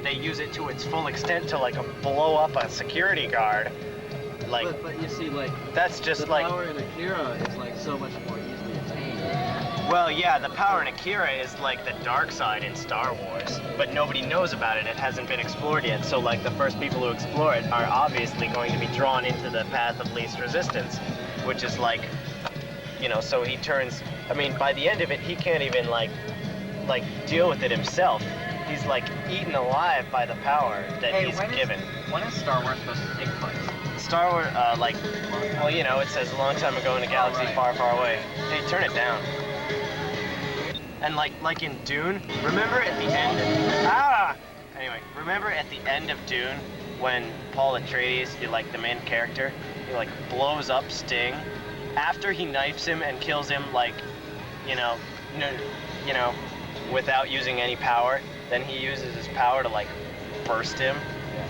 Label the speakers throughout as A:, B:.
A: they use it to its full extent to like blow up a security guard. Like,
B: but you see, like,
A: that's just
B: the
A: like
B: power in Akira is like so much more easily attained.
A: well, yeah, the power in Akira is like the dark side in Star Wars, but nobody knows about it. It hasn't been explored yet. So like the first people who explore it are obviously going to be drawn into the path of least resistance, which is like, you know, so he turns. I mean, by the end of it, he can't even like deal with it himself. He's like eaten alive by the power that he's given.
C: When is Star Wars supposed to take place?
A: Star Wars, well, you know, it says a long time ago in a galaxy far, far away. Hey, turn it down. And like in Dune, remember at the end? Anyway, remember at the end of Dune when Paul Atreides, like the main character, he like blows up Sting after he knifes him and kills him, like, you know, without using any power. Then he uses his power to like burst him.
B: Yeah.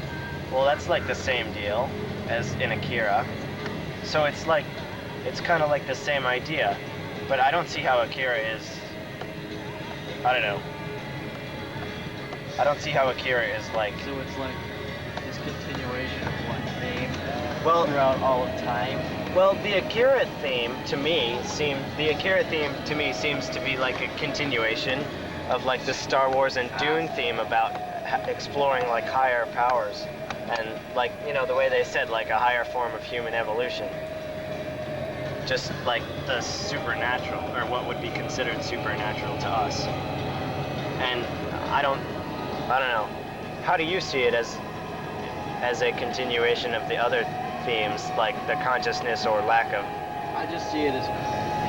A: Well, that's like the same deal as in Akira. So it's like, it's kind of like the same idea, but I don't see how Akira is, I don't know. I don't see how Akira is like...
B: So it's like this continuation of one theme
A: throughout
B: all of time?
A: Well, the Akira theme to me seems to be like a continuation of like the Star Wars and Dune theme about exploring like higher powers. And like, you know, the way they said, like a higher form of human evolution. Just like the supernatural, or what would be considered supernatural to us. And I don't know. How do you see it as a continuation of the other themes, like the consciousness or lack of?
B: I just see it as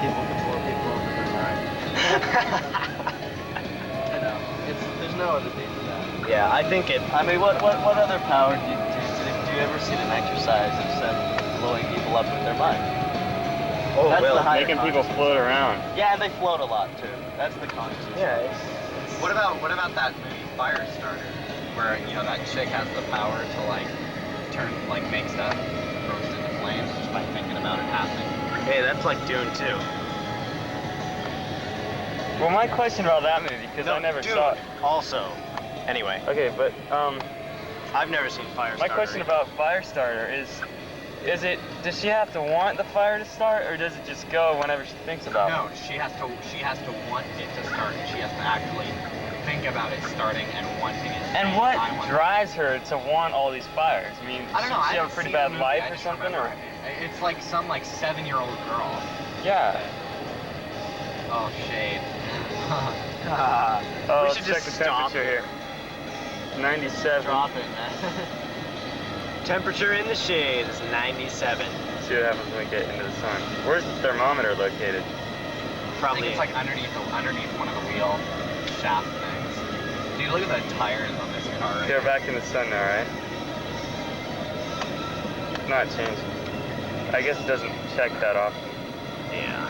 B: people before people over their mind. You know, there's no other thing to that.
A: Yeah, I think it...
B: I mean, what other power do you ever see them exercise except blowing people up with their mind?
A: Oh,
B: That's
A: well,
D: making people float around.
B: Yeah, and they float a lot too. That's the consciousness.
A: Yeah,
C: What about that movie Firestarter, where you know that chick has the power to like make stuff roast into flames just by thinking about it happening?
A: hey, that's like Dune too.
D: Well, my question about that movie, because I never
A: Dune
D: saw it.
A: Also. Anyway,
D: Okay, but
A: I've never seen Firestarter.
D: my question about Firestarter is does she have to want the fire to start, or does it just go whenever she thinks about it?
C: No, she has to want it to start. She has to actually think about it starting and wanting it.
D: And what drives her to want all these fires? I mean,
C: I don't know.
D: does she have a pretty bad life or something, or?
C: It's like some 7-year-old girl.
D: Yeah.
C: Oh, shade.
D: Oh,
A: We
D: let's
A: should
D: check
A: just
D: the
A: stop.
D: temperature here. 97.
B: Drop it, man.
A: Temperature in the shade is 97.
D: See what happens when we get into the sun. Where's the thermometer located?
C: I think
A: Probably.
C: it's like underneath one of the wheel shaft things. Dude, look at the tires on this car. Right?
D: They're back in the sun now, right? Not changing. I guess it doesn't check that often.
A: Yeah.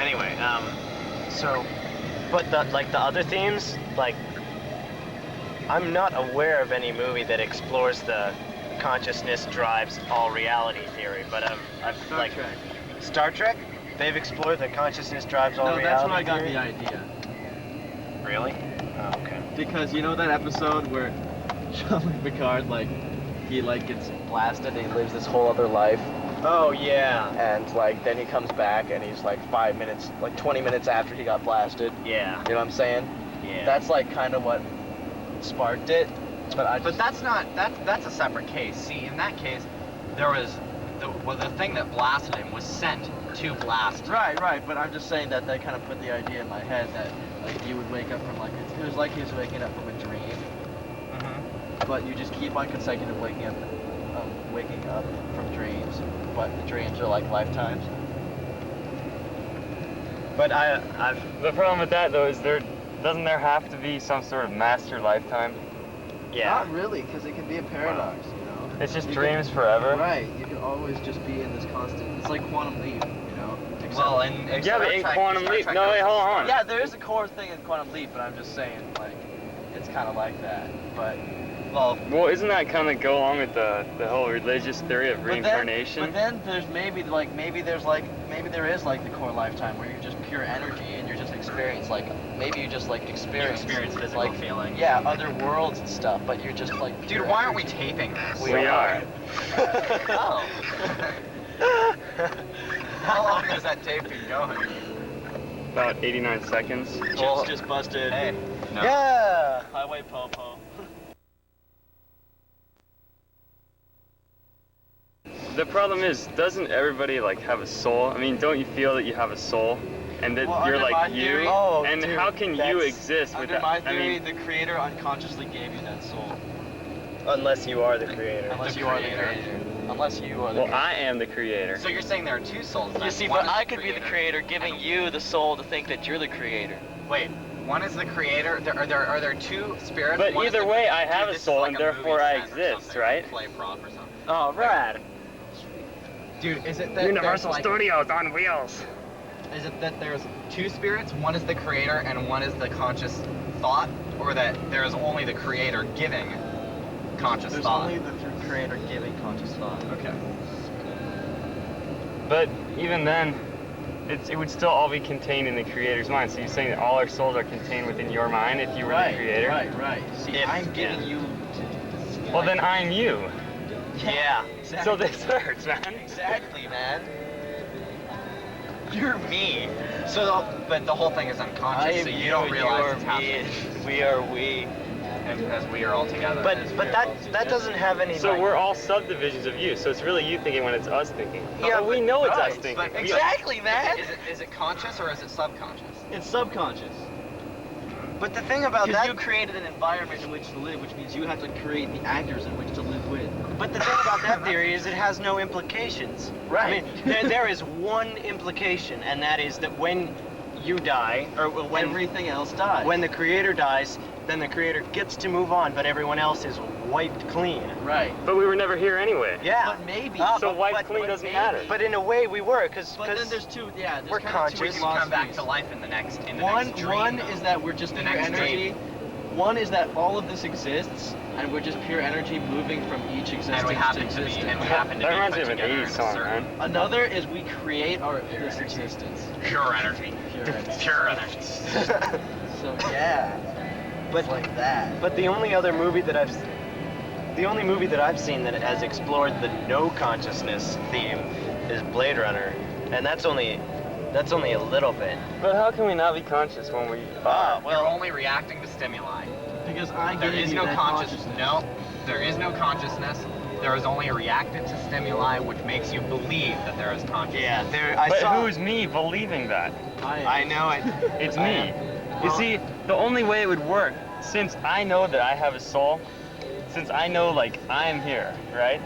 A: Anyway, so, but the other themes, like, I'm not aware of any movie that explores the consciousness drives all reality theory, but I've
B: Star Trek.
A: Star Trek? They've explored the consciousness drives all
B: No,
A: reality
B: that's when I got
A: theory?
B: the idea.
A: Really? Oh, okay.
B: Because you know that episode where Jean-Luc Picard, he gets blasted and he lives this whole other life,
A: Oh, yeah.
B: and then he comes back and he's 5 minutes, 20 minutes after he got blasted.
A: Yeah.
B: You know what I'm saying?
A: Yeah.
B: That's kind of what sparked it.
C: But that's a separate case. See, in that case, there was the thing that blasted him was sent to blast.
B: Right, but I'm just saying that kind of put the idea in my head that you would wake up from it was like he was waking up from a dream,
A: Mm-hmm.
B: but you just keep on consecutive waking up from dreams, but the dreams are like lifetimes.
A: But I've...
D: The problem with that, though, is doesn't there have to be some sort of master lifetime?
A: Yeah.
B: Not really, because it can be a paradox, you know?
D: It's just
B: You
D: dreams
B: can,
D: forever?
B: Right, you can always just be in this constant, it's like quantum leap, you know?
C: Well, and
D: Yeah, but in Quantum Leap, no, wait, hold on.
B: Yeah, there is a core thing in quantum leap, but I'm just saying, it's kind of like that, but...
C: Well,
D: Isn't that kind of go along with the whole religious theory of reincarnation?
B: But then there's maybe there is the core lifetime where you're just pure energy and you're just experience. Like maybe you just like experience
C: physical
B: like
C: feelings.
B: yeah, other worlds and stuff, but you're just like
C: Dude,
B: pure
C: why aren't we
B: energy.
C: taping this?
D: We are.
C: Oh. How long has that tape been going?
D: About 89 seconds.
B: Chips just busted.
C: Hey. No.
A: Yeah.
B: Highway po-po.
D: The problem is, doesn't everybody like have a soul? I mean, don't you feel that you have a soul, and that
B: Well,
D: you're
B: under my
D: like you?
B: theory-
A: Oh,
D: and
A: dude,
D: how can you
A: that's-
D: exist
B: Under
D: without?
B: my
D: I
B: theory,
D: mean,
B: the creator unconsciously gave you that soul.
A: Unless you are the creator.
B: Unless
C: The
B: you are the
C: creator.
B: creator. Unless you are the
D: well,
B: creator.
D: I am the creator.
C: So you're saying there are two souls then?
B: You see,
C: One
B: but
C: is
B: I could be the creator giving you the soul to think that you're the creator.
C: Wait, one is the creator. Are there two spirits?
D: But
C: One is
D: either
C: the-
D: way, I
C: Dude,
D: have a
C: this is
D: soul,
C: like
D: and
C: a
D: therefore
C: movie
D: I
C: set or
D: exist,
C: something,
D: right?
C: like play prop or something.
A: Oh, rad.
C: Dude, is it that
D: Universal
C: there's, like,
D: Studios on wheels.
C: Is it that there's two spirits? One is the creator and one is the conscious thought, or that there is only the creator giving conscious
B: There's
C: thought?
B: only the creator giving conscious thought.
C: Okay.
D: But even then, it would still all be contained in the creator's mind. So you're saying that all our souls are contained within your mind if you were the creator?
B: Right. See,
A: If-
B: I'm giving
A: yeah.
B: you.
D: Well, then I'm you.
A: Yeah.
D: So this hurts, man.
B: Exactly, man.
C: You're me. So, but the whole thing is unconscious, so you don't realize it's happening.
B: We are we.
C: As we are all together.
A: But that doesn't have any.
D: So
A: like,
D: we're all subdivisions of you. So it's really you thinking when it's us thinking.
A: Yeah,
D: But we
A: but-
D: know it's
A: right,
D: us thinking.
C: but
D: We-
B: Exactly, man.
C: Is it conscious or is it subconscious?
B: It's subconscious.
A: But the thing about
B: Because
A: that.
B: you created an environment in which to live, which means you have to create the actors in which to live with.
A: But the thing about that theory is it has no implications.
B: Right.
A: I mean, there is one implication, and that is that when you die, or when
B: Everything else dies.
A: when the creator dies, then the creator gets to move on, but everyone else is wiped clean.
B: Right.
D: But we were never here anyway.
A: Yeah.
B: But maybe.
D: So wiped clean doesn't
B: maybe.
D: matter.
A: But in a way, we were, because
B: But then there's two. Yeah. There's
A: we're
B: kind of two
A: conscious.
C: We can come back
B: philosophies.
C: to life in the next dream.
B: One
C: though.
B: is that we're just
C: The
B: pure
C: next
B: energy.
C: dream.
B: One is that all of this exists, and we're just pure energy moving from each existence
C: and we happen to be,
B: existence.
C: and we happen to
D: That
C: be
D: reminds
C: put
D: me of an
C: together
D: 80s
C: in a
D: song,
C: certain
D: man.
B: Another is we create our this existence.
C: pure energy.
B: Pure energy.
C: Pure energy.
B: So yeah.
A: But
B: It's like that.
A: But the only movie that I've seen that has explored the no consciousness theme is Blade Runner, and that's only a little bit.
D: But how can we not be conscious when we are?
C: We're only reacting to stimuli.
B: Because I
C: There
B: gave
C: is
B: you
C: no
B: that
C: consciousness. No, there is no consciousness. There is only a reactant to stimuli, which makes you believe that there is consciousness.
A: Yeah, I
D: But
A: saw.
D: who's me believing that?
A: I know it.
D: It's me. You see, the only way it would work, since I know that I have a soul, since I know like I'm here, right?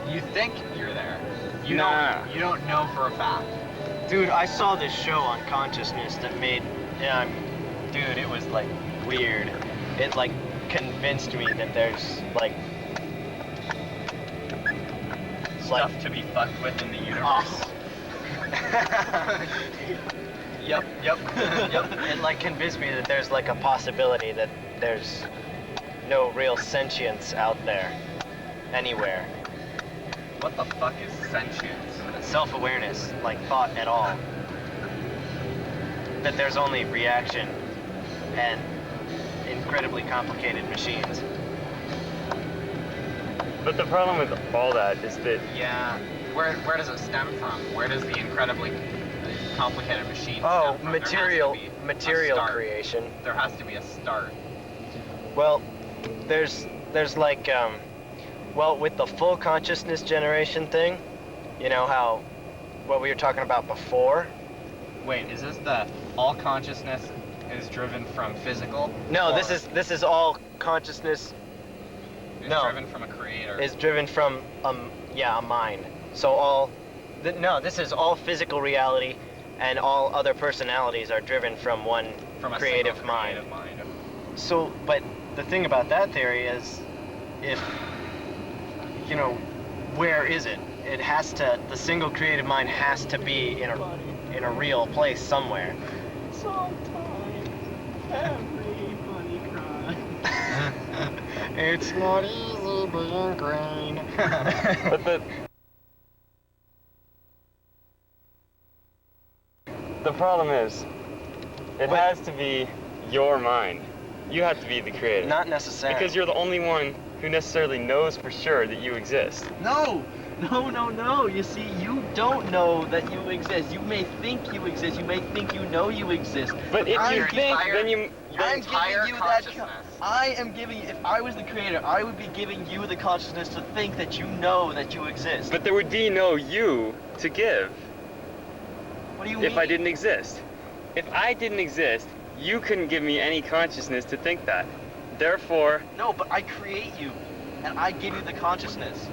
C: You think you're there. You
D: Nah.
C: don't. You don't know for a fact.
A: Dude, I saw this show on consciousness that made, dude, it was like weird. It like convinced me that there's like
C: Stuff to be fucked with in the universe.
A: Yep. It like convinced me that there's like a possibility that there's no real sentience out there, anywhere.
C: What the fuck is sentience?
A: Self-awareness, like thought at all. That there's only reaction and incredibly complicated machines.
D: But the problem with all that is that
C: Yeah. Where does it stem from? Where does the incredibly complicated machine
A: Oh,
C: stem from?
A: material
C: start.
A: creation.
C: There has to be a start.
A: Well, there's like well, with the full consciousness generation thing, you know how what we were talking about before.
C: Wait, is this the all consciousness is driven from physical?
A: No,
C: or
A: this is all consciousness
C: is
A: no.
C: driven from a creator.
A: is driven from a mind. So this is all physical reality, and all other personalities are driven from one
C: from a
A: creative
C: single
A: mind.
C: creative mind.
A: So, but the thing about that theory is, if you know, where is it? It has to. The single creative mind has to be in a real place somewhere.
B: Sometimes everybody cries.
A: It's not easy being green.
D: But the problem is, It has to be your mind. You have to be the creator.
A: Not necessarily.
D: Because you're the only one who necessarily knows for sure that you exist.
B: No! No. You see, you don't know that you exist. You may think you exist. You may think you know you exist.
D: But if
B: I'm
D: you think,
C: entire-
D: then you...
C: Your
B: I'm
C: entire
B: giving you that.
C: consciousness.
B: I am giving you. If I was the creator, I would be giving you the consciousness to think that you know that you exist.
D: But there would be no you to give
B: What do you mean?
D: if I didn't exist. If I didn't exist, you couldn't give me any consciousness to think that. Therefore,
B: No, but I create you, and I give you the consciousness.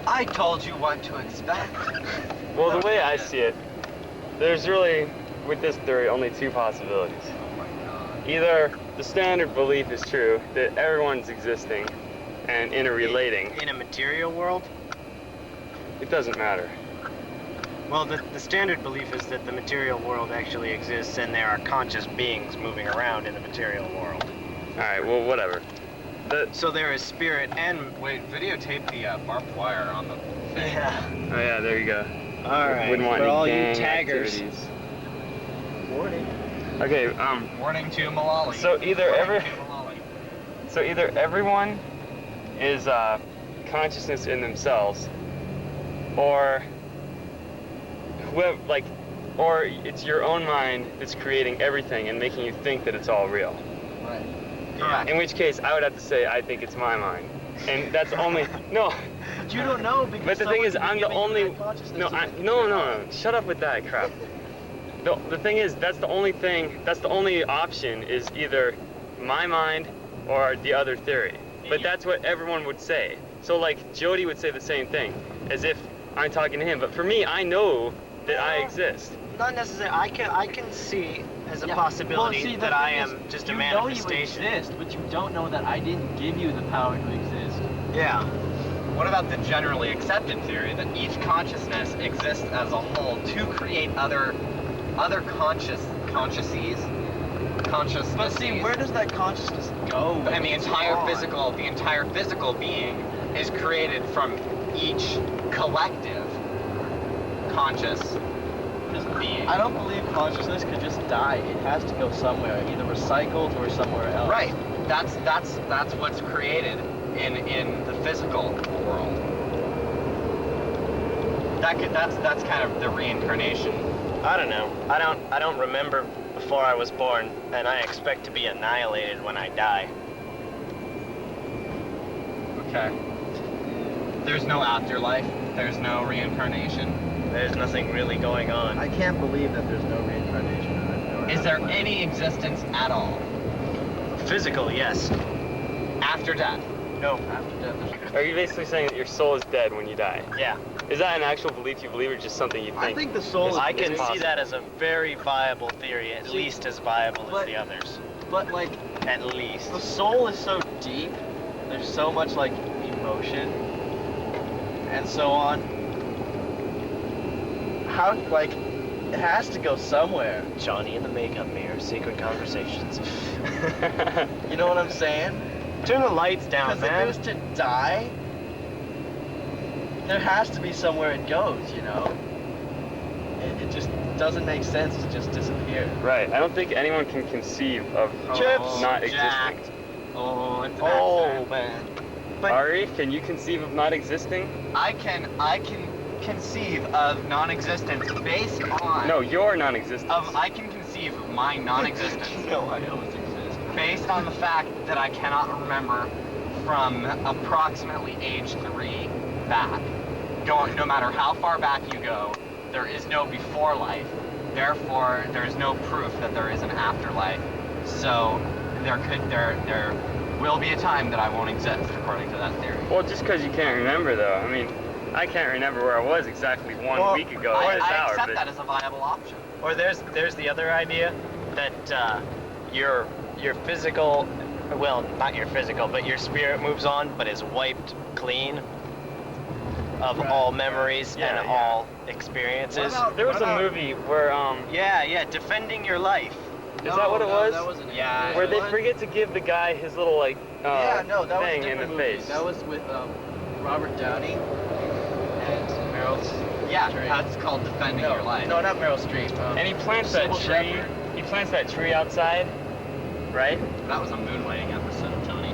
B: I told you what to expect.
D: well, the way I see it, there's really, with this theory, only two possibilities.
C: Oh my god.
D: Either the standard belief is true, that everyone's existing and interrelating.
A: In a material world?
D: It doesn't matter.
A: Well, the standard belief is that the material world actually exists and there are conscious beings moving around in the material world.
D: Alright, well, whatever.
A: So there is spirit and...
C: Wait, videotape the barbed wire on the thing.
A: Yeah.
D: Oh yeah, there you go.
A: Alright,
D: Wouldn't want
A: for
D: any
A: all you
D: gang
A: taggers.
D: activities.
B: Warning.
D: Okay,
C: Warning to Malali.
D: So either
C: Warning to Malali.
D: so either everyone is consciousness in themselves, or whoever, like, or it's your own mind that's creating everything and making you think that it's all real.
B: Right.
A: Correct.
D: In which case, I would have to say I think it's my mind, and that's only no.
B: But you don't know because.
D: But the thing is,
B: someone's
D: I'm the
B: giving you
D: only.
B: that consciousness
D: No,
B: to think
D: no. Shut up with that crap. The thing is, that's the only thing. That's the only option is either my mind or the other theory. But that's what everyone would say. So like Jody would say the same thing, as if I'm talking to him. But for me, I know that I exist.
A: Not necessarily. I can see as a
B: Yeah.
A: possibility
B: Well, see, the
A: that I
B: thing
A: am
B: is,
A: just a
B: you
A: manifestation.
B: know you exist, but you don't know that I didn't give you the power to exist.
A: Yeah.
C: What about the generally accepted theory that each consciousness exists as a whole to create other consciousnesses?
B: But see, where does that consciousness go?
C: And the
B: It's
C: entire
B: gone.
C: physical being is created from each collective conscious being.
B: I don't believe consciousness could just die. It has to go somewhere, either recycled or somewhere else.
C: Right. That's what's created in the physical world. That's kind of the reincarnation.
A: I don't know. I don't remember before I was born, and I expect to be annihilated when I die.
C: Okay. There's no afterlife. There's no reincarnation.
A: There's nothing really going on.
B: I can't believe that there's no reincarnation.
C: Is there any existence at all
A: Physical, yes.
C: after death?
A: No.
B: After death, there's...
D: Are you basically saying that your soul is dead when you die?
A: Yeah.
D: Is that an actual belief you believe, or just something you think?
B: I think the soul is...
A: I can
D: It's
A: see
D: possible.
A: that as a very viable theory, at
B: See,
A: least as viable as
B: but-
A: the others.
B: But, like,
A: At least.
B: the soul is so deep. There's so much, like, emotion and so on. How, like, it has to go somewhere.
A: Johnny and the makeup mirror, secret conversations.
B: You know what I'm saying?
A: Turn the lights down,
B: Because if it
A: man.
B: was to die, there has to be somewhere it goes, you know? It just doesn't make sense to just disappear.
D: Right. I don't think anyone can conceive of
A: Chips.
D: not existing.
C: Jacked. Oh, it's an
B: Oh,
C: accident.
B: man.
A: But-
D: Ari, can you conceive of not existing?
C: I can conceive of non-existence based on
D: No, your non-existence.
C: I can conceive of my non-existence
B: No, I always exist.
C: based on the fact that I cannot remember from approximately age 3 back. No matter how far back you go, there is no before life. Therefore, there is no proof that there is an afterlife. So there will be a time that I won't exist, according to that theory.
D: Well, just because you can't remember, though. I mean, I can't remember where I was exactly one
A: Well,
D: week ago
C: I
D: this hour,
C: accept
D: but
C: that as a viable option.
A: Or there's the other idea that your physical, well, not your physical, but your spirit moves on, but is wiped clean of
B: Right.
A: all memories
D: Yeah,
A: and
D: yeah.
A: all experiences.
D: there was a movie where
A: Yeah, defending your life.
D: is that what it was?
B: That wasn't it.
C: Yeah,
D: Where they
B: What?
D: forget to give the guy his little like
B: Yeah, no, that was a
D: thing in the
B: different movie.
D: face.
B: That was with Robert Downey and Meryl.
C: Yeah, that's called defending your life.
B: No, not Meryl Streep.
D: And he plants that
B: Sybil
D: tree.
B: Shepherd.
D: He plants that tree outside, right?
C: That was a moonlighting episode, Tony.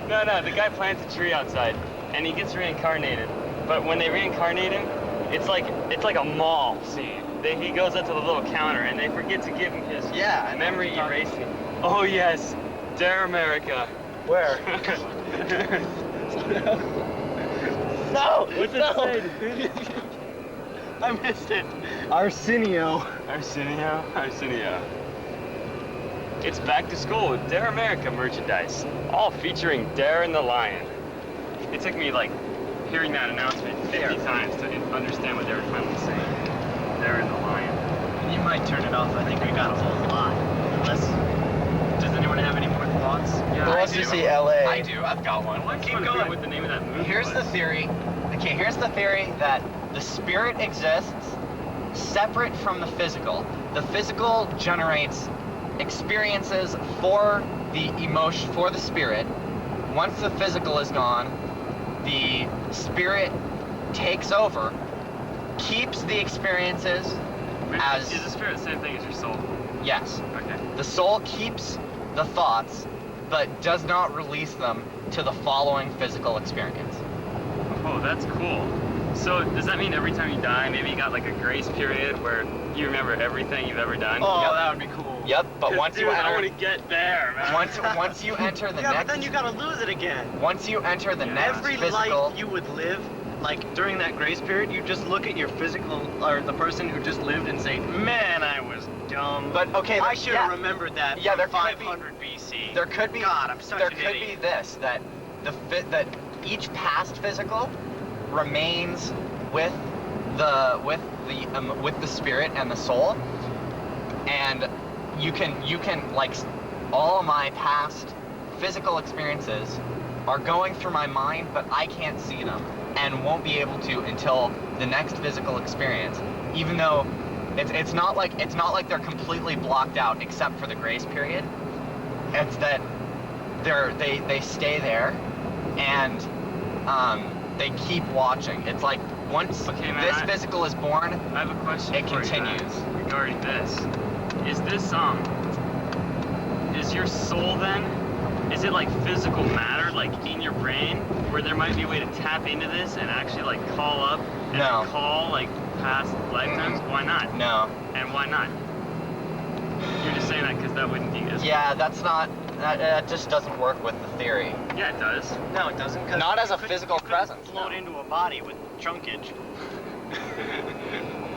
D: No, the guy plants a tree outside, and he gets reincarnated. But when they reincarnate him, it's like a mall scene. He goes up to the little counter, and they forget to give him his memory erasing. Oh yes, Dare America.
A: Where?
B: No!
D: What's it say, dude?
B: I missed it.
A: Arsenio.
D: Arsenio. It's back to school with Dare America merchandise, all featuring Dare and the Lion. It took me like hearing that announcement 50 times to understand what they were finally saying. Dare and the Lion.
B: You might turn it off. I think we got a whole lot. Does anyone have any more thoughts?
D: Yeah,
A: Who
C: I
A: wants to
C: do.
A: see LA?
C: I do. I've got one.
D: Keep going with the name of that movie.
C: Here's the theory. Okay, here's the theory that the spirit exists separate from the physical. The physical generates experiences for the emotion, for the spirit. Once the physical is gone, the spirit takes over, keeps the experiences as...
D: Is the spirit the same thing as your soul?
C: Yes.
D: Okay.
C: The soul keeps the thoughts, but does not release them to the following physical experience.
D: Oh, that's cool. So does that mean every time you die, maybe you got like a grace period where you remember everything you've ever done?
B: Oh,
C: Yep.
B: that would be cool.
C: Yep, but
D: 'Cause,
C: once
D: dude,
C: you
D: I want
C: enter...
D: to get there, man.
C: Once you enter the
B: Yeah,
C: next...
B: but then you gotta lose it again.
C: Once you enter the next
B: Every
C: physical...
B: life you would live, like during that grace period, you just look at your physical, or the person who just lived and say, man, I was dumb.
C: But, okay,
B: I should have
C: yeah.
B: remembered that
C: Yeah,
B: from
C: there could be-
B: 500 BC.
C: There could be...
B: God, I'm such
C: there
B: an
C: could
B: idiot.
C: be this, that that each past physical remains with the spirit and the soul, and you can like all of my past physical experiences are going through my mind, but I can't see them and won't be able to until the next physical experience, even though it's not like they're completely blocked out except for the grace period. It's that they stay there and they keep watching. It's like once
D: Okay, man,
C: this physical is born,
D: I have a question
C: it
D: for
C: continues.
D: you then, regarding this. Is this is your soul then? Is it like physical matter, like in your brain, where there might be a way to tap into this and actually like call up and
C: No.
D: recall like past lifetimes? Why not?
C: No.
D: And why not? You're just saying that because that wouldn't be as
C: Yeah, that just doesn't work with the theory.
D: Yeah, it does.
B: No, it doesn't. 'Cause
C: Not as
B: you
C: a
B: couldn't-
C: physical
B: you couldn't
C: presence,
B: Float
C: no.
B: into a body with trunkage.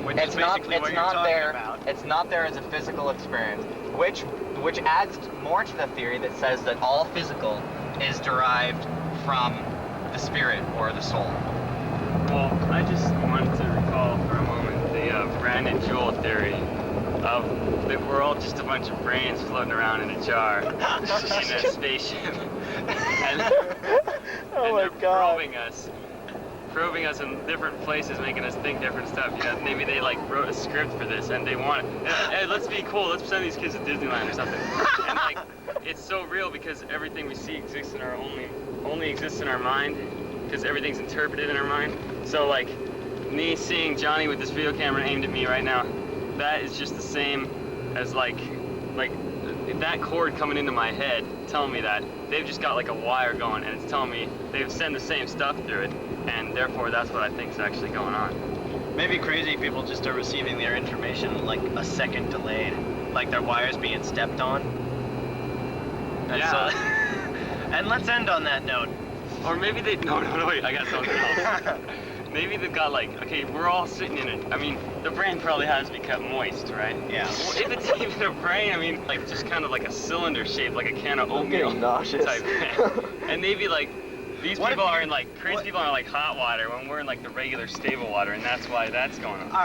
B: Which
C: It's
B: is
C: not
B: basically what
C: it's
B: you're
C: not
B: talking
C: there.
B: about.
C: It's not there as a physical experience, which adds more to the theory that says that all physical is derived from the spirit or the soul.
D: Well, I just wanted to recall for a moment the Brandon Jewell theory of that we're all just a bunch of brains floating around in a jar in a spaceship, and they're probing us in different places, making us think different stuff. You know, maybe they like wrote a script for this and they want it. Hey, let's be cool. Let's send these kids to Disneyland or something. And like, it's so real because everything we see exists in our only exists in our mind because everything's interpreted in our mind. So like, me seeing Johnny with this video camera aimed at me right now, that is just the same as like that cord coming into my head telling me that they've just got like a wire going and it's telling me they've sent the same stuff through it, and therefore that's what I think is actually going on.
B: Maybe crazy people just are receiving their information like a second delayed, like their wires being stepped on. And
D: Yeah.
B: And let's end on that note.
D: Or maybe they no wait, I got something else. Maybe they've got like, okay, we're all sitting in it. I mean, the brain probably has to be kept moist, right?
B: Yeah.
D: Well, if it's even a brain, I mean, like just kind of like a cylinder shape, like a can of
A: I'm
D: oatmeal
A: getting nauseous.
D: type thing. And maybe like these
B: What
D: people
B: if you-
D: are in like crazy
B: what-
D: people are in like hot water when we're in like the regular stable water, and that's why that's going on.
B: All